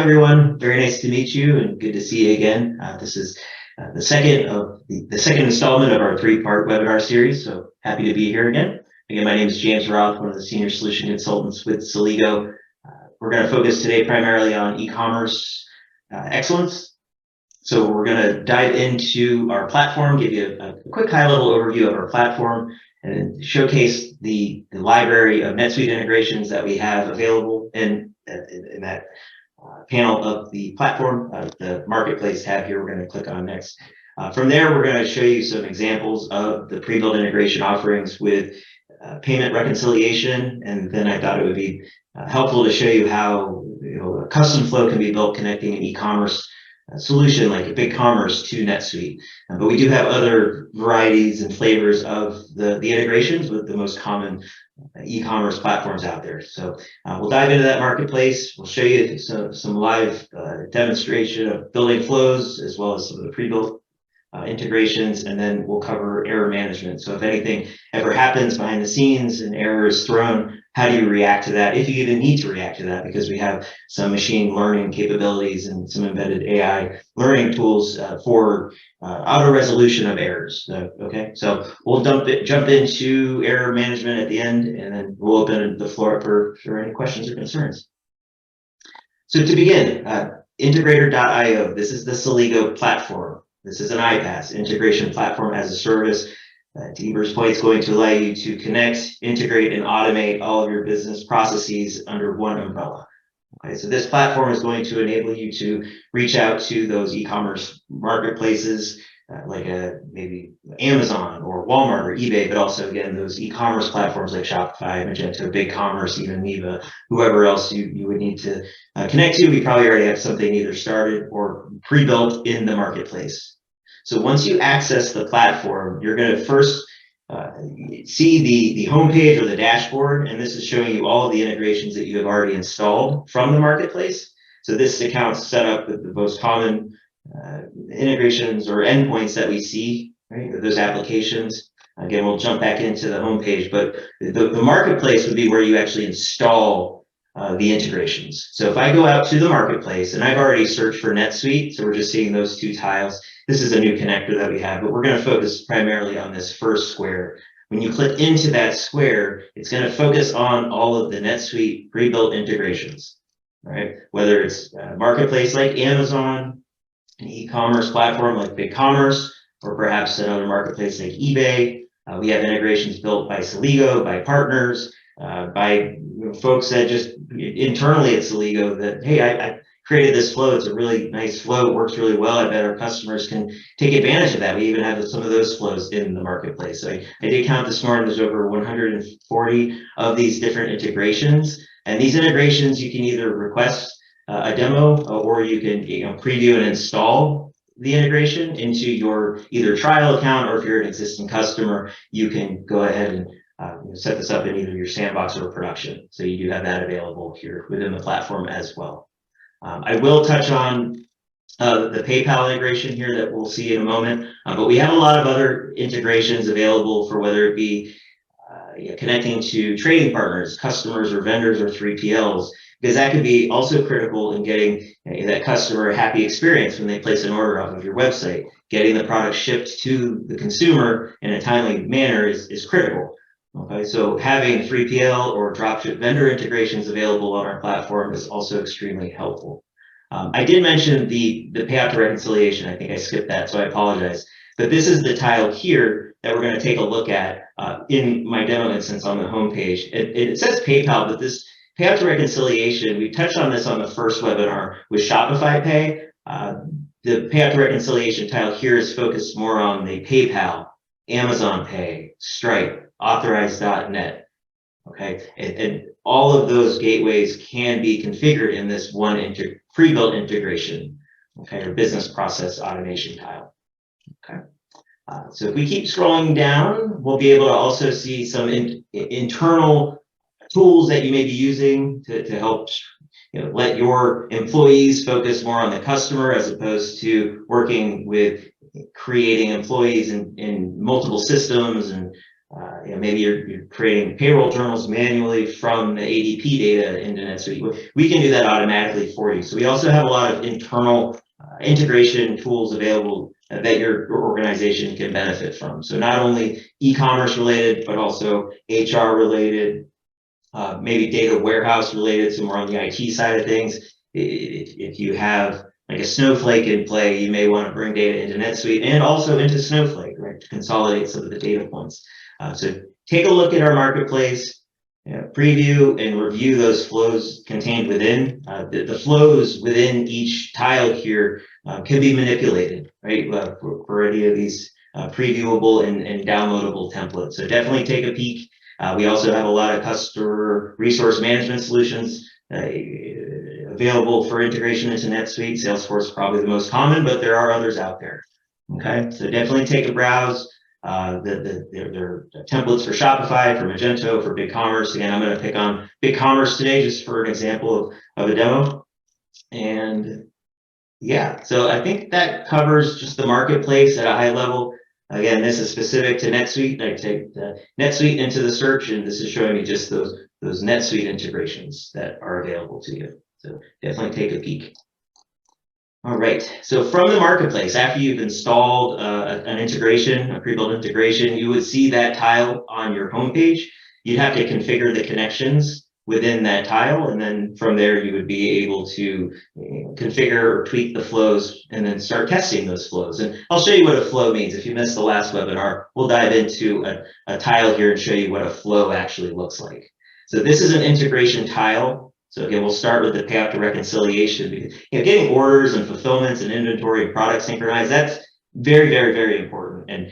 everyone. Very nice to meet you and good to see you again. This is the second installment of our three-part webinar series. So happy to be here again. Again, my name is James Roth, one of the senior solution consultants with Celigo. We're going to focus today primarily on e-commerce excellence. So we're going to dive into our platform, give you a quick high-level overview of our platform, and showcase the library of NetSuite integrations that we have available in that panel of the platform, the marketplace tab here. We're going to click on next. From there, we're going to show you some examples of the pre-built integration offerings with payment reconciliation, and then I thought it would be helpful to show you how a custom flow can be built connecting an e-commerce solution like Ecommerce to NetSuite. But we do have other varieties and flavors of the integrations with the most common e-commerce platforms out there. So we'll dive into that marketplace. We'll show you some live demonstration of building flows as well as some of the pre-built integrations, and then we'll cover error management. So if anything ever happens behind the scenes, an error is thrown, how do you react to that, if you even need to react to that, because we have some machine learning capabilities and some embedded AI learning tools for auto resolution of errors. Okay, so we'll jump into error management at the end, and then we'll open the floor for any questions or concerns. So to begin, integrator.io, this is the Celigo platform. This is an iPaaS, integration platform as a service. To Eber's point, it's going to allow you to connect, integrate, and automate all of your business processes under one umbrella. Okay, so this platform is going to enable you to reach out to those e-commerce marketplaces like maybe Amazon or Walmart or eBay, but also, again, those e-commerce platforms like Shopify, Magento, BigCommerce, even Neva, whoever else you would need to connect to. We probably already have something either started or pre-built in the marketplace. So once you access the platform, you're going to first see the homepage or the dashboard, and this is showing you all of the integrations that you have already installed from the marketplace. So this account's set up with the most common integrations or endpoints that we see, right? Those applications. Again, we'll jump back into the homepage, but the marketplace would be where you actually install the integrations. So if I go out to the marketplace, and I've already searched for NetSuite, so we're just seeing those two tiles. This is a new connector that we have, but we're going to focus primarily on this first square. When you click into that square, it's going to focus on all of the NetSuite pre-built integrations, right? Whether it's a marketplace like Amazon, an e-commerce platform like BigCommerce, or perhaps another marketplace like eBay. We have integrations built by Celigo, by partners, by folks that just internally at Celigo that, hey, I created this flow. It's a really nice flow. It works really well. I bet our customers can take advantage of that. We even have some of those flows in the marketplace. So I did count this morning. There's over 140 of these different integrations. And these integrations, you can either request a demo, or you can preview and install the integration into your either trial account, or if you're an existing customer, you can go ahead and set this up in either your sandbox or production. So you do have that available here within the platform as well. I will touch on the PayPal integration here that we'll see in a moment, but we have a lot of other integrations available for whether it be connecting to trading partners, customers, or vendors, or 3PLs, because that could be also critical in getting that customer a happy experience when they place an order off of your website. Getting the product shipped to the consumer in a timely manner is critical. Okay, so having 3PL or dropship vendor integrations available on our platform is also extremely helpful. I did mention the payout to reconciliation. I think I skipped that, so I apologize. But this is the tile here that we're going to take a look at in my demo instance on the homepage. It says PayPal, but this payout to reconciliation, we touched on this on the first webinar with Shopify Pay. The payout to reconciliation tile here is focused more on the PayPal, Amazon Pay, Stripe, Authorize.net, okay? And all of those gateways can be configured in this one pre-built integration, okay, or business process automation tile, okay? So if we keep scrolling down, we'll be able to also see some internal tools that you may be using to help let your employees focus more on the customer as opposed to working with creating employees in multiple systems and maybe you're creating payroll journals manually from the ADP data into NetSuite. We can do that automatically for you. So we also have a lot of internal integration tools available that your organization can benefit from. So not only e-commerce related, but also HR related, maybe data warehouse related, so more on the IT side of things. If you have like a Snowflake in play, you may want to bring data into NetSuite and also into Snowflake, right, to consolidate some of the data points. So take a look at our marketplace, preview and review those flows contained within. The flows within each tile here can be manipulated, right, for any of these previewable and downloadable templates. So definitely take a peek. We also have a lot of customer resource management solutions available for integration into NetSuite. Salesforce is probably the most common, but there are others out there. Okay, so definitely take a browse. There are templates for Shopify, for Magento, for BigCommerce. Again, I'm going to pick on BigCommerce today just for an example of a demo. And yeah, so I think that covers just the marketplace at a high level. Again, this is specific to NetSuite. I take the NetSuite into the search, and this is showing me just those NetSuite integrations that are available to you. So definitely take a peek. All right, so from the marketplace, after you've installed an integration, a pre-built integration, you would see that tile on your homepage. You'd have to configure the connections within that tile, and then from there you would be able to configure or tweak the flows and then start testing those flows. And I'll show you what a flow means. If you missed the last webinar, we'll dive into a tile here and show you what a flow actually looks like. So this is an integration tile. So again, we'll start with the payout to reconciliation, because getting orders and fulfillments and inventory and product synchronized, that's very, very, very important. And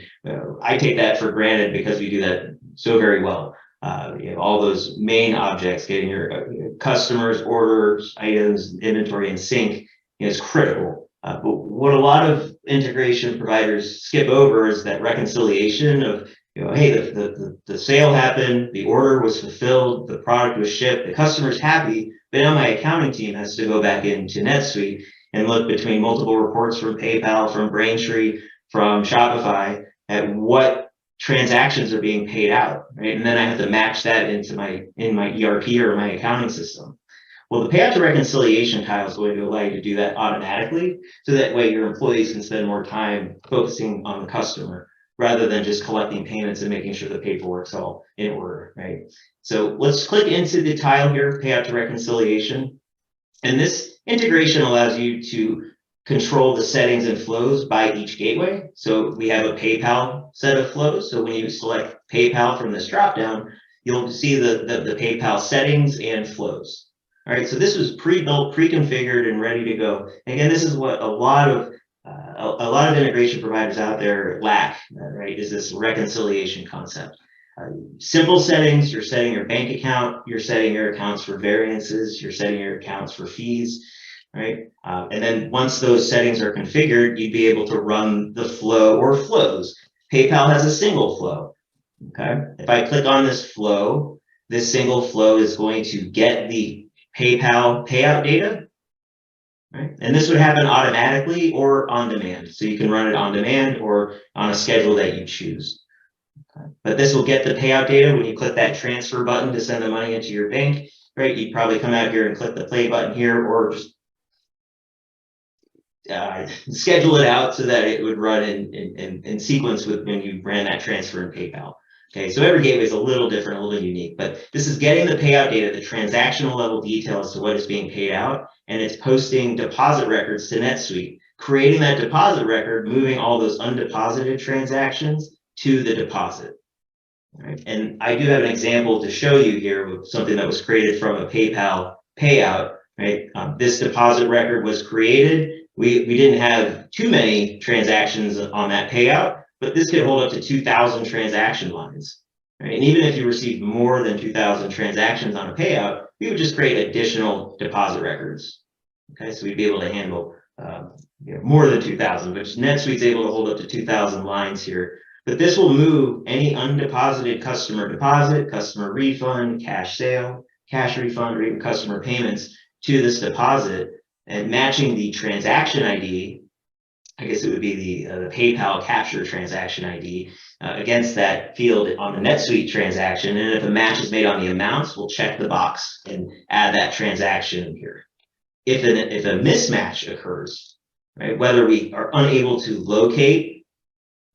I take that for granted because we do that so very well. All those main objects, getting your customers, orders, items, inventory in sync is critical. But what a lot of integration providers skip over is that reconciliation of, hey, the sale happened, the order was fulfilled, the product was shipped, the customer's happy, but now my accounting team has to go back into NetSuite and look between multiple reports from PayPal, from Braintree, from Shopify at what transactions are being paid out, right? And then I have to match that into my ERP or my accounting system. Well, the payout to reconciliation tile is going to allow you to do that automatically, so that way your employees can spend more time focusing on the customer rather than just collecting payments and making sure the paperwork's all in order, right? So let's click into the tile here, payout to reconciliation. And this integration allows you to control the settings and flows by each gateway. So we have a PayPal set of flows. So when you select PayPal from this dropdown, you'll see the PayPal settings and flows. All right, so this was pre-built, pre-configured, and ready to go. And again, this is what a lot of integration providers out there lack, right, is this reconciliation concept. Simple settings, you're setting your bank account, you're setting your accounts for variances, you're setting your accounts for fees, right? And then once those settings are configured, you'd be able to run the flow or flows. PayPal has a single flow, okay? If I click on this flow, this single flow is going to get the PayPal payout data, right? And this would happen automatically or on demand. So you can run it on demand or on a schedule that you choose. Okay. But this will get the payout data when you click that transfer button to send the money into your bank, right? You'd probably come out here and click the play button here, or just schedule it out so that it would run in sequence with when you ran that transfer in PayPal. Okay, so every gateway is a little different, a little unique, but this is getting the payout data, the transactional level details to what is being paid out, and it's posting deposit records to NetSuite, creating that deposit record, moving all those undeposited transactions to the deposit. All right, and I do have an example to show you here with something that was created from a PayPal payout. Right, this deposit record was created. We didn't have too many transactions on that payout, but this could hold up to 2,000 transaction lines. Right? And even if you received more than 2,000 transactions on a payout, we would just create additional deposit records. Okay, so we'd be able to handle more than 2,000, but NetSuite's able to hold up to 2,000 lines here. But this will move any undeposited customer deposit, customer refund, cash sale, cash refund, or even customer payments to this deposit, and matching the transaction ID I guess it would be the PayPal capture transaction ID against that field on the NetSuite transaction. And if a match is made on the amounts, we'll check the box and add that transaction here. If a mismatch occurs, right, whether we are unable to locate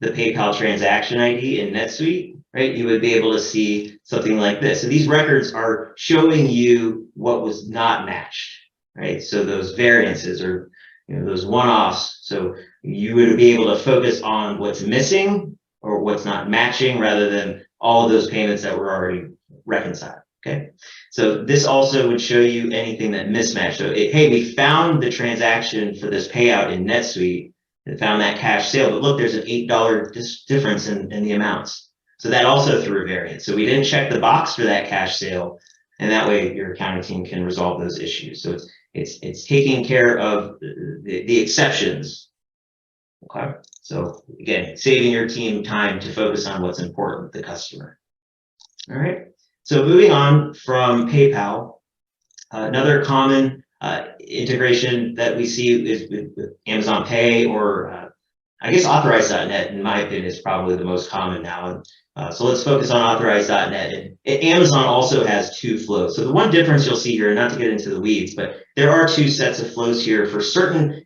the PayPal transaction ID in NetSuite, right, you would be able to see something like this. So these records are showing you what was not matched, right? So those variances or those one-offs. So you would be able to focus on what's missing or what's not matching rather than all of those payments that were already reconciled. Okay, so this also would show you anything that mismatched. So hey, we found the transaction for this payout in NetSuite and found that cash sale, but look, there's an $8 difference in the amounts. So that also threw a variance. So we didn't check the box for that cash sale, and that way your accounting team can resolve those issues. So it's taking care of the exceptions. Okay, so again, saving your team time to focus on what's important, the customer. All right. So moving on from PayPal, another common integration that we see is with Amazon Pay or I guess Authorize.net, in my opinion, is probably the most common now. So let's focus on Authorize.net. And Amazon also has two flows. So the one difference you'll see here, not to get into the weeds, but there are two sets of flows here. For certain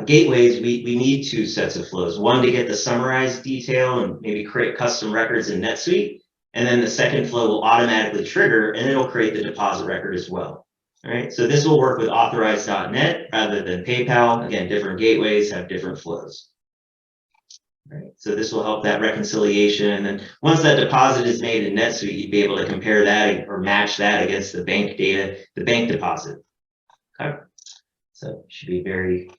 gateways, we need two sets of flows. One to get the summarized detail and maybe create custom records in NetSuite. And then the second flow will automatically trigger and it'll create the deposit record as well. All right, so this will work with Authorize.net rather than PayPal. Again, different gateways have different flows. Right, so this will help that reconciliation. And then once that deposit is made in NetSuite, you'd be able to compare that or match that against the bank data, the bank deposit. Okay, so it should be very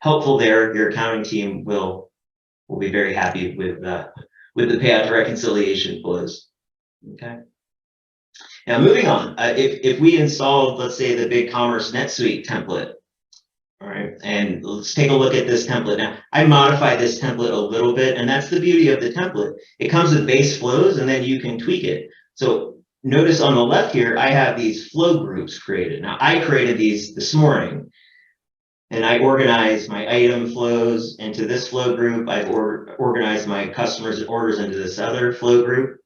helpful there. Your accounting team will be very happy with the payout to reconciliation flows. Okay. Now moving on, if we install, let's say, the BigCommerce NetSuite template, all right, and let's take a look at this template. Now, I modified this template a little bit, and that's the beauty of the template. It comes with base flows, and then you can tweak it. So notice on the left here, I have these flow groups created. Now, I created these this morning, and I organized my item flows into this flow group. I've organized my customers and orders into this other flow group,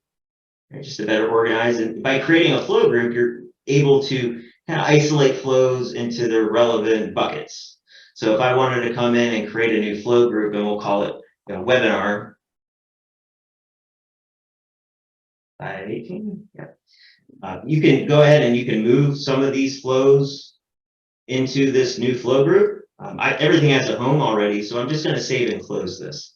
right, just to better organize. And by creating a flow group, you're able to kind of isolate flows into their relevant buckets. So if I wanted to come in and create a new flow group, and we'll call it webinar 518, yeah. You can go ahead and you can move some of these flows into this new flow group. Everything has a home already, so I'm just going to save and close this.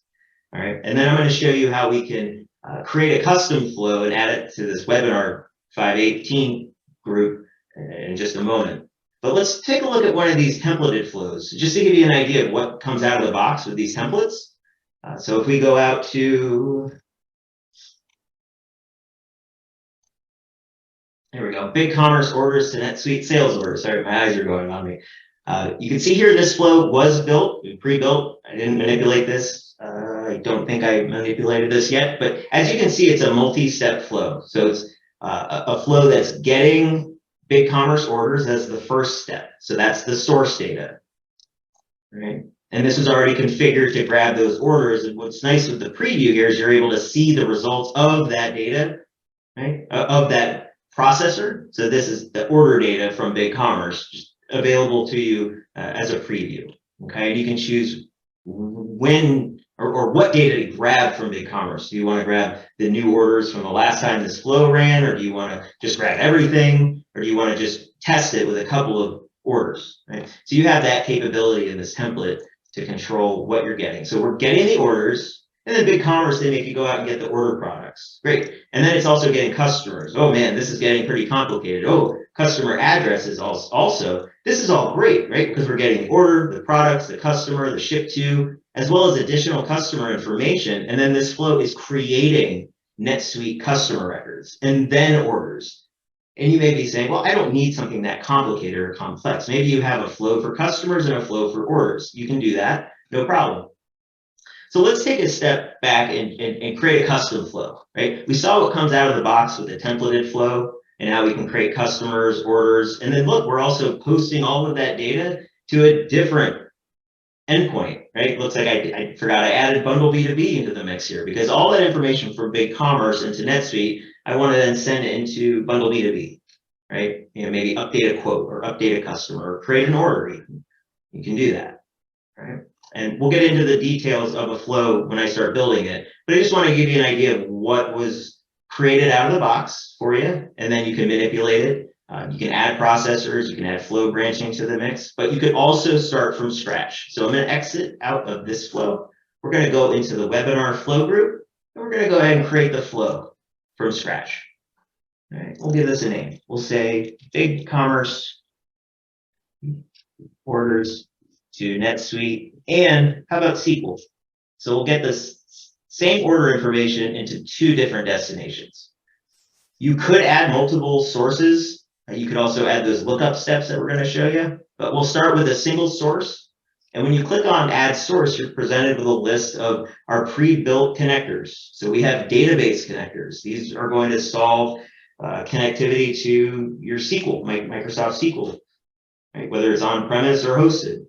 All right, and then I'm going to show you how we can create a custom flow and add it to this webinar 518 group in just a moment. But let's take a look at one of these templated flows, just to give you an idea of what comes out of the box with these templates. So if we go out to, there we go, BigCommerce orders to NetSuite sales orders. Sorry, my eyes are going on me. You can see here this flow was built, pre-built. I didn't manipulate this. I don't think I manipulated this yet, but as you can see, it's a multi-step flow. So it's a flow that's getting BigCommerce orders as the first step. So that's the source data, right? And this is already configured to grab those orders. And what's nice with the preview here is you're able to see the results of that data, right? Of that processor. So this is the order data from BigCommerce, just available to you as a preview. Okay, and you can choose when or what data to grab from BigCommerce. Do you want to grab the new orders from the last time this flow ran, or do you want to just grab everything, or do you want to just test it with a couple of orders, right? So you have that capability in this template to control what you're getting. So we're getting the orders, and then BigCommerce, they make you go out and get the order products. Great. And then it's also getting customers. Oh man, this is getting pretty complicated. Oh, customer addresses also. This is all great, right? Because we're getting the order, the products, the customer, the ship to, as well as additional customer information. And then this flow is creating NetSuite customer records and then orders. And you may be saying, well, I don't need something that complicated or complex. Maybe you have a flow for customers and a flow for orders. You can do that, no problem. So let's take a step back and create a custom flow, right? We saw what comes out of the box with a templated flow and how we can create customers, orders. And then look, we're also posting all of that data to a different endpoint, right? Looks like I forgot I added bundle B2B into the mix here, because all that information from BigCommerce into NetSuite, I want to then send it into bundle B2B, right? Maybe update a quote or update a customer or create an order. You can do that, right? And we'll get into the details of a flow when I start building it, but I just want to give you an idea of what was created out of the box for you, and then you can manipulate it. You can add processors, you can add flow branching to the mix, but you could also start from scratch. So I'm going to exit out of this flow. We're going to go into the webinar flow group, and we're going to go ahead and create the flow from scratch. All right, we'll give this a name. We'll say BigCommerce orders to NetSuite, and how about SQL? So we'll get this same order information into two different destinations. You could add multiple sources. You could also add those lookup steps that we're going to show you, but we'll start with a single source. And when you click on add source, you're presented with a list of our pre-built connectors. So we have database connectors. These are going to solve connectivity to your SQL, Microsoft SQL, right? Whether it's on-premise or hosted.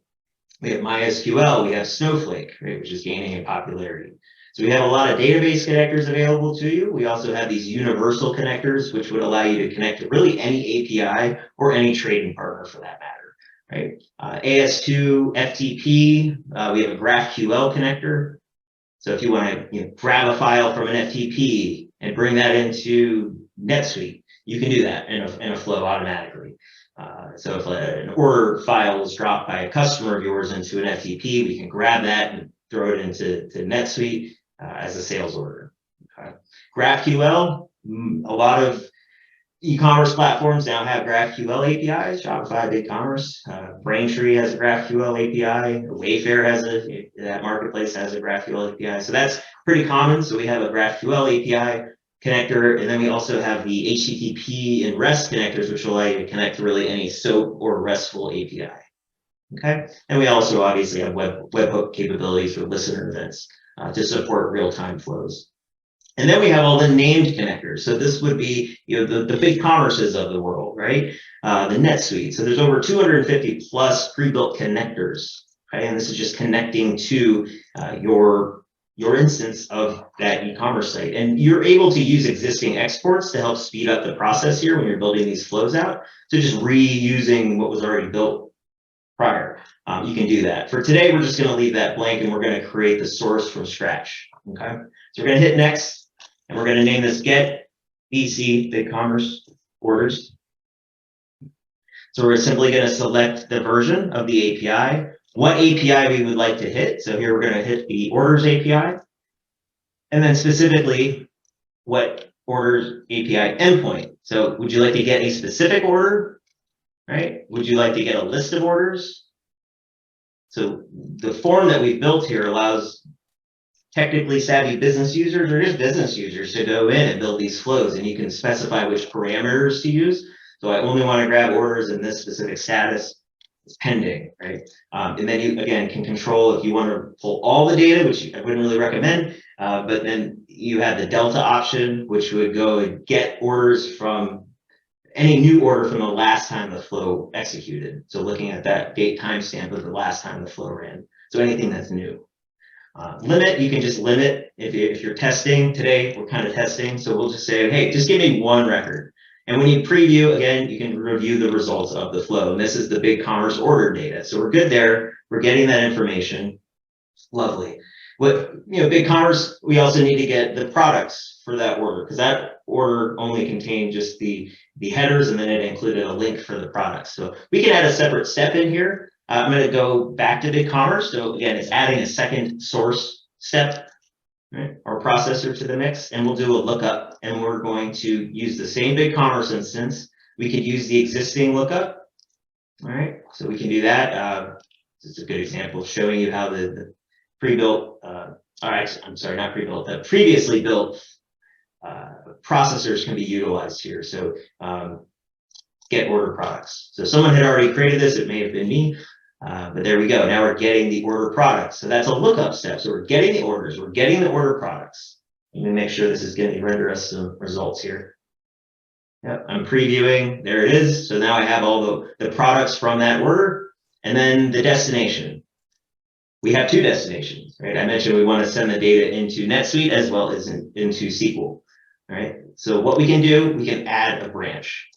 We have MySQL, we have Snowflake, right, which is gaining in popularity. So we have a lot of database connectors available to you. We also have these universal connectors, which would allow you to connect to really any API or any trading partner for that matter, right? AS2, FTP, we have a GraphQL connector. So if you want to grab a file from an FTP and bring that into NetSuite, you can do that in a flow automatically. So if an order file is dropped by a customer of yours into an FTP, we can grab that and throw it into NetSuite as a sales order. Okay. GraphQL, a lot of e-commerce platforms now have GraphQL APIs. Shopify, BigCommerce, Braintree has a GraphQL API. Wayfair has that marketplace has a GraphQL API. So that's pretty common. So we have a GraphQL API connector, and then we also have the HTTP and REST connectors, which will allow you to connect to really any SOAP or RESTful API. Okay, and we also obviously have webhook capabilities for listener events to support real-time flows. And then we have all the named connectors. So this would be the BigCommerces of the world, right? The NetSuite. So there's over 250 plus pre-built connectors. Okay, and this is just connecting to your instance of that e-commerce site. And you're able to use existing exports to help speed up the process here when you're building these flows out. So just reusing what was already built prior. You can do that. For today, we're just going to leave that blank and we're going to create the source from scratch. Okay, so we're going to hit next and we're going to name this get BC BigCommerce orders. So we're simply going to select the version of the API, what API we would like to hit. So here we're going to hit the orders API, and then specifically what orders API endpoint. So would you like to get a specific order, right? Would you like to get a list of orders? So the form that we've built here allows technically savvy business users or just business users to go in and build these flows, and you can specify which parameters to use. So I only want to grab orders in this specific status. It's pending, right? And then you, again, can control if you want to pull all the data, which I wouldn't really recommend, but then you have the Delta option, which would go and get orders from any new order from the last time the flow executed. So looking at that date timestamp of the last time the flow ran. So anything that's new. Limit, you can just limit if you're testing. Today, we're kind of testing. So we'll just say, hey, just give me one record. And when you preview, again, you can review the results of the flow. And this is the BigCommerce order data. So we're good there. We're getting that information. Lovely. What, BigCommerce, we also need to get the products for that order, because that order only contained just the headers, and then it included a link for the products. So we can add a separate step in here. I'm going to go back to BigCommerce. So again, it's adding a second source step, right, or processor to the mix, and we'll do a lookup, and we're going to use the same BigCommerce instance. We could use the existing lookup. All right, so we can do that. This is a good example of showing you how the pre-built, I'm sorry, not pre-built, the previously built processors can be utilized here. So get order products. So someone had already created this. It may have been me. But there we go. Now we're getting the order products. So that's a lookup step. So we're getting the orders. We're getting the order products. Let me make sure this is going to render us some results here. Yep, I'm previewing. There it is. So now I have all the products from that order, and then the destination. we have two destinations, right? I mentioned we want to send the data into NetSuite as well as into SQL, right? So what we can do, we can add a branch.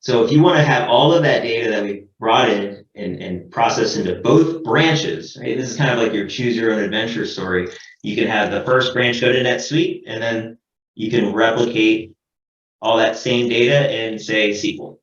So if you want to have all of that data that we brought in and processed into both branches, right? This is kind of like your choose your own adventure story. You can have the first branch go to NetSuite, and then you can replicate all that same data in, say, SQL,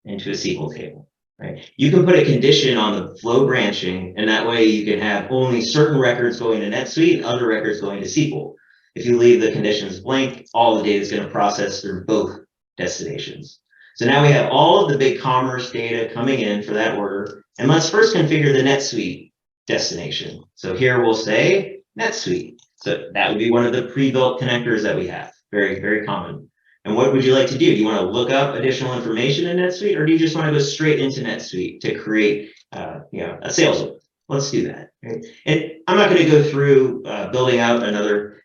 into a SQL table, right? You can put a condition on the flow branching, and that way you can have only certain records going to NetSuite and other records going to SQL. If you leave the conditions blank, all the data is going to process through both destinations. So now we have all of the BigCommerce data coming in for that order, and let's first configure the NetSuite destination. So here we'll say NetSuite. So that would be one of the pre-built connectors that we have. Very, very common. And what would you like to do? Do you want to look up additional information in NetSuite, or do you just want to go straight into NetSuite to create a sales order? Let's do that. Right? And I'm not going to go through building out another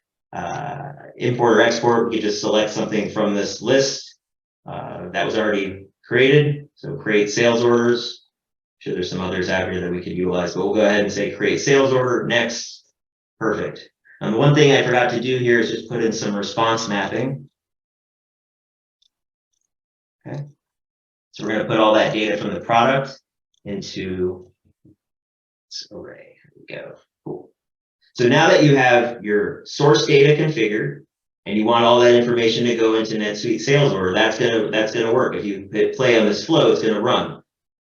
import or export. We can just select something from this list that was already created. So create sales orders. I'm sure there's some others out here that we could utilize, but we'll go ahead and say create sales order. Next. Perfect. The one thing I forgot to do here is just put in some response mapping. Okay. So we're going to put all that data from the product into this array. Here we go. Cool. So now that you have your source data configured and you want all that information to go into NetSuite sales order, that's gonna work. If you hit play on this flow, it's gonna run.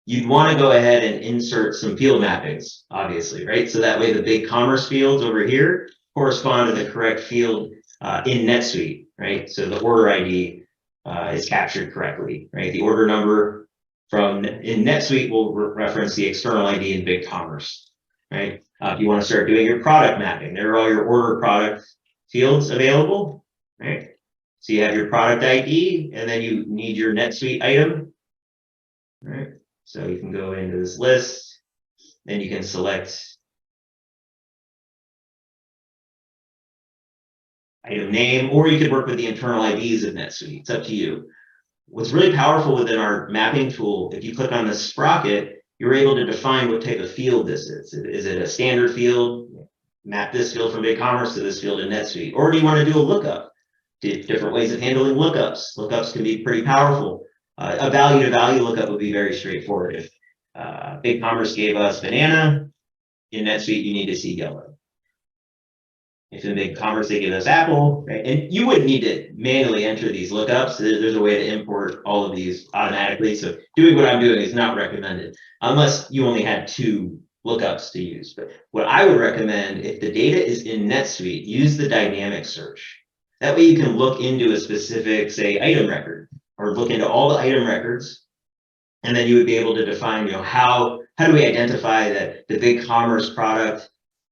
You'd want to go ahead and insert some field mappings, obviously, right? So that way the BigCommerce fields over here correspond to the correct field in NetSuite, right? So the order ID is captured correctly, right? The order number in NetSuite will reference the external ID in BigCommerce, right? If you want to start doing your product mapping, there are all your order product fields available, right? So you have your product ID, and then you need your NetSuite item, right? So you can go into this list, then you can select item name, or you could work with the internal IDs of NetSuite. It's up to you. What's really powerful within our mapping tool, if you click on this sprocket, you're able to define what type of field this is. Is it a standard field? Map this field from BigCommerce to this field in NetSuite. Or do you want to do a lookup? Different ways of handling lookups. Lookups can be pretty powerful. A value to value lookup would be very straightforward. If BigCommerce gave us banana, in NetSuite you need to see yellow. If in BigCommerce they give us apple, right? And you wouldn't need to manually enter these lookups. There's a way to import all of these automatically. So doing what I'm doing is not recommended unless you only had two lookups to use. But what I would recommend, if the data is in NetSuite, use the dynamic search. That way you can look into a specific, say, item record, or look into all the item records, and then you would be able to define, how do we identify that the BigCommerce product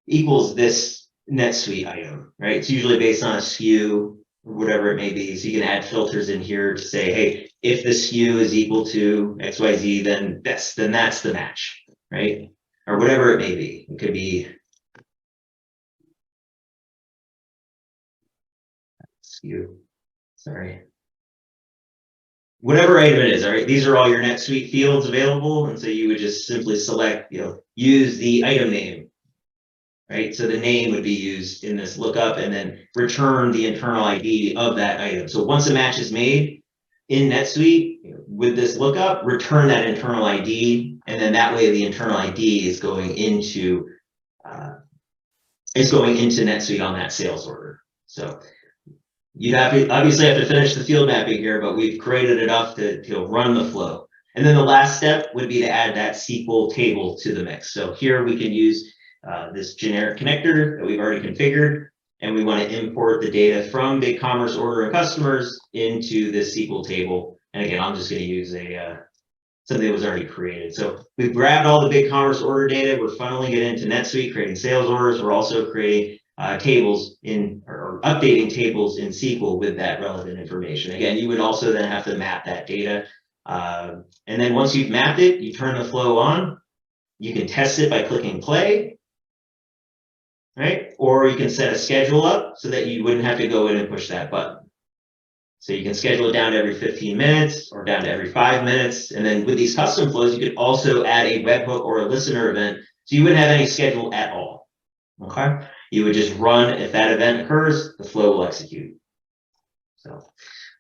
equals this NetSuite item, right? It's usually based on a SKU, or whatever it may be. So you can add filters in here to say, hey, if the SKU is equal to XYZ, then that's the match, right? Or whatever it may be. It could be SKU. Sorry. Whatever item it is, all right? These are all your NetSuite fields available, and so you would just simply select, use the item name, right? So the name would be used in this lookup, and then return the internal ID of that item. So once a match is made in NetSuite with this lookup, return that internal ID, and then that way the internal ID is going into NetSuite on that sales order. So you obviously have to finish the field mapping here, but we've created enough to run the flow. And then the last step would be to add that SQL table to the mix. So here we can use this generic connector that we've already configured, and we want to import the data from BigCommerce order and customers into this SQL table. And again, I'm just going to use something that was already created. So we've grabbed all the BigCommerce order data. We're funneling it into NetSuite, creating sales orders. We're also creating tables or updating tables in SQL with that relevant information. Again, you would also then have to map that data. And then once you've mapped it, you turn the flow on. You can test it by clicking play, right? Or you can set a schedule up so that you wouldn't have to go in and push that button. So you can schedule it down to every 15 minutes or down to every 5 minutes. And then with these custom flows, you could also add a webhook or a listener event. So you wouldn't have any schedule at all. Okay. You would just run. If that event occurs, the flow will execute. So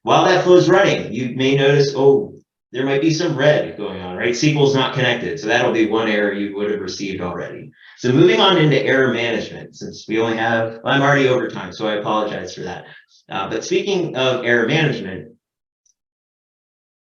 while that flow is running, you may notice, oh, there might be some red going on, right? SQL's not connected. So that'll be one error you would have received already. So moving on into error management, since we only have, I'm already over time, so I apologize for that. But speaking of error management,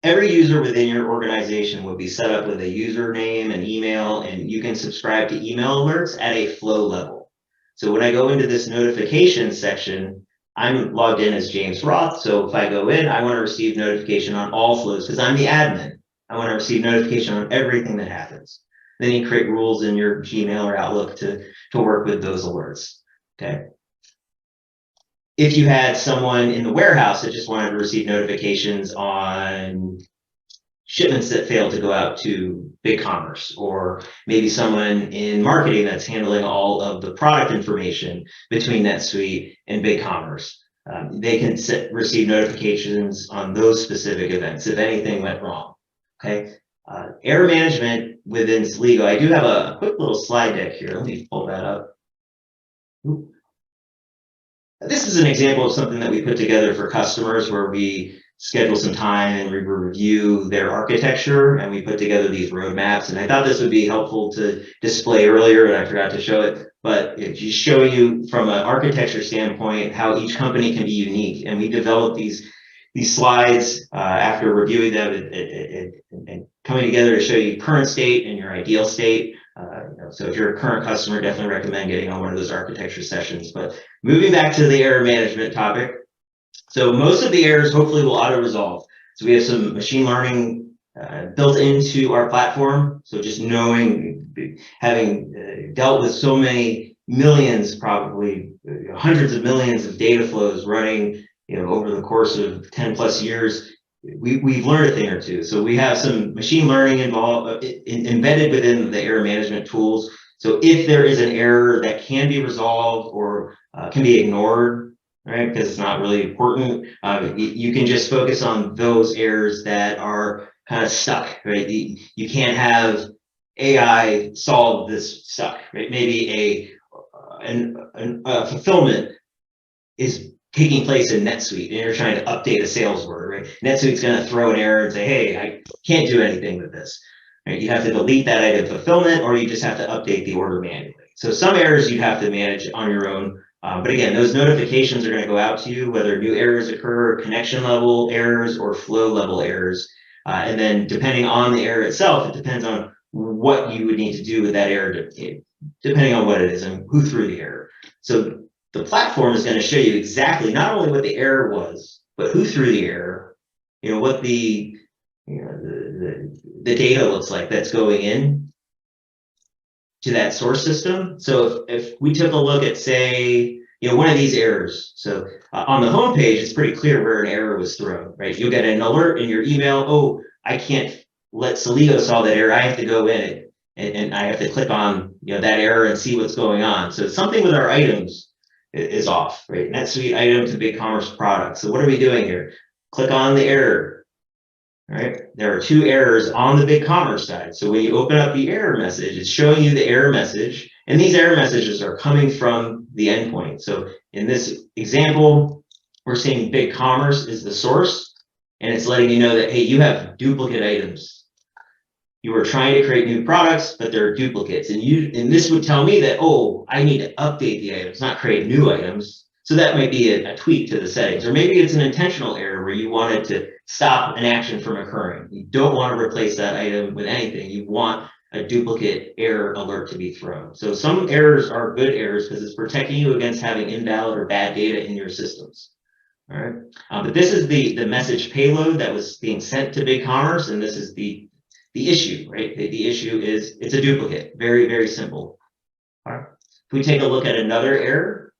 every user within your organization will be set up with a username and email, and you can subscribe to email alerts at a flow level. So when I go into this notification section, I'm logged in as James Roth. So if I go in, I want to receive notification on all flows because I'm the admin. I want to receive notification on everything that happens. Then you create rules in your Gmail or Outlook to work with those alerts. Okay. If you had someone in the warehouse that just wanted to receive notifications on shipments that failed to go out to BigCommerce, or maybe someone in marketing that's handling all of the product information between NetSuite and BigCommerce, they can receive notifications on those specific events if anything went wrong. Okay. Error management within Sligo. I do have a quick little slide deck here. Let me pull that up. Oop. This is an example of something that we put together for customers where we schedule some time and we review their architecture and we put together these roadmaps. And I thought this would be helpful to display earlier, and I forgot to show it, but it just show you from an architecture standpoint how each company can be unique. And we developed these slides after reviewing them and coming together to show you current state and your ideal state. So if you're a current customer, definitely recommend getting on one of those architecture sessions. But moving back to the error management topic. So most of the errors hopefully will auto-resolve. So we have some machine learning built into our platform. So just knowing, having dealt with so many millions, probably hundreds of millions of data flows running, over the course of 10 plus years, we've learned a thing or two. So we have some machine learning involved, embedded within the error management tools. So if there is an error that can be resolved or can be ignored, right, because it's not really important, you can just focus on those errors that are kind of stuck, right? You can't have AI solve this stuck, right? Maybe a fulfillment is taking place in NetSuite and you're trying to update a sales order, right? NetSuite's going to throw an error and say, hey, I can't do anything with this. Right? You have to delete that item fulfillment, or you just have to update the order manually. So some errors you have to manage on your own. But again, those notifications are going to go out to you, whether new errors occur, connection level errors, or flow level errors. And then depending on the error itself, it depends on what you would need to do with that error, depending on what it is and who threw the error. So the platform is going to show you exactly not only what the error was, but who threw the error, what the data looks like that's going in to that source system. So if we took a look at, say, one of these errors. So on the home page, it's pretty clear where an error was thrown, right? You'll get an alert in your email. Oh, I can't let Sligo solve that error. I have to go in and I have to click on that error and see what's going on. So something with our items is off, right? NetSuite item to BigCommerce product. So what are we doing here? Click on the error, right? There are two errors on the BigCommerce side. So when you open up the error message, it's showing you the error message, and these error messages are coming from the endpoint. So in this example, we're seeing BigCommerce is the source, and it's letting you know that, hey, you have duplicate items. You were trying to create new products, but there are duplicates. And this would tell me that, oh, I need to update the items, not create new items. So that might be a tweak to the settings. Or maybe it's an intentional error where you wanted to stop an action from occurring. You don't want to replace that item with anything. You want a duplicate error alert to be thrown. So some errors are good errors because it's protecting you against having invalid or bad data in your systems. All right. But this is the message payload that was being sent to BigCommerce, and this is the issue, right? The issue is it's a duplicate. Very, very simple. All right. If we take a look at another error,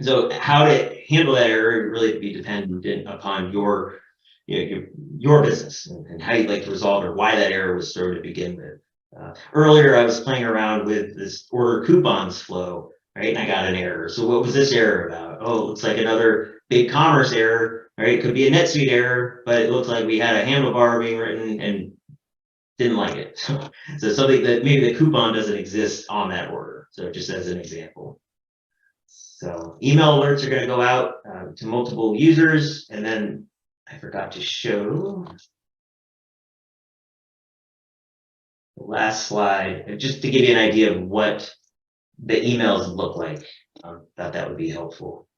so how to handle that error really be dependent upon your business and how you'd like to resolve it or why that error was thrown to begin with. Earlier, I was playing around with this order coupons flow, right? And I got an error. So what was this error about? Oh, it looks like another big commerce error, right? It could be a NetSuite error, but it looks like we had a handlebar being written and didn't like it. So something that maybe the coupon doesn't exist on that order. So just as an example. So email alerts are going to go out to multiple users, and then I forgot to show the last slide, just to give you an idea of what the emails look like. Thought that would be helpful.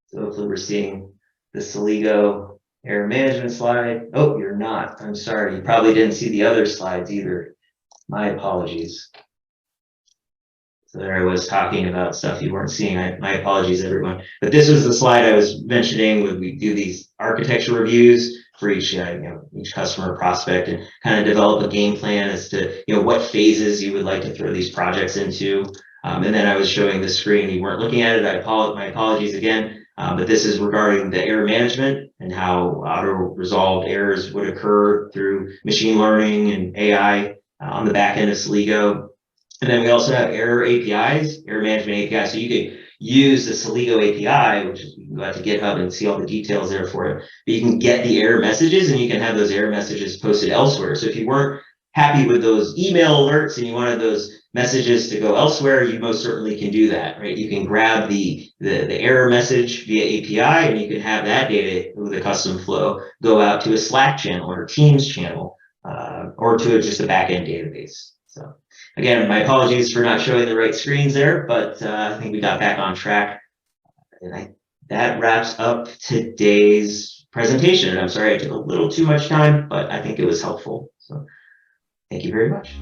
So hopefully we're seeing the Celigo error management slide. Oh, you're not. I'm sorry. You probably didn't see the other slides either. My apologies. So there I was talking about stuff you weren't seeing. My apologies, everyone. But this was the slide I was mentioning when we do these architecture reviews for each, each customer prospect, and kind of develop a game plan as to, what phases you would like to throw these projects into. And then I was showing the screen. You weren't looking at it. My apologies again. But this is regarding the error management and how auto-resolved errors would occur through machine learning and AI on the back end of Celigo. And then we also have error APIs, error management API. So you can use the Celigo API, which is, you can go out to GitHub and see all the details there for it. But you can get the error messages, and you can have those error messages posted elsewhere. So if you weren't happy with those email alerts and you wanted those messages to go elsewhere, you most certainly can do that, right? You can grab the error message via API, and you can have that data with a custom flow go out to a Slack channel or a Teams channel, or to just a backend database. So again, my apologies for not showing the right screens there, but I think we got back on track. And that wraps up today's presentation. And I'm sorry I took a little too much time, but I think it was helpful. So thank you very much.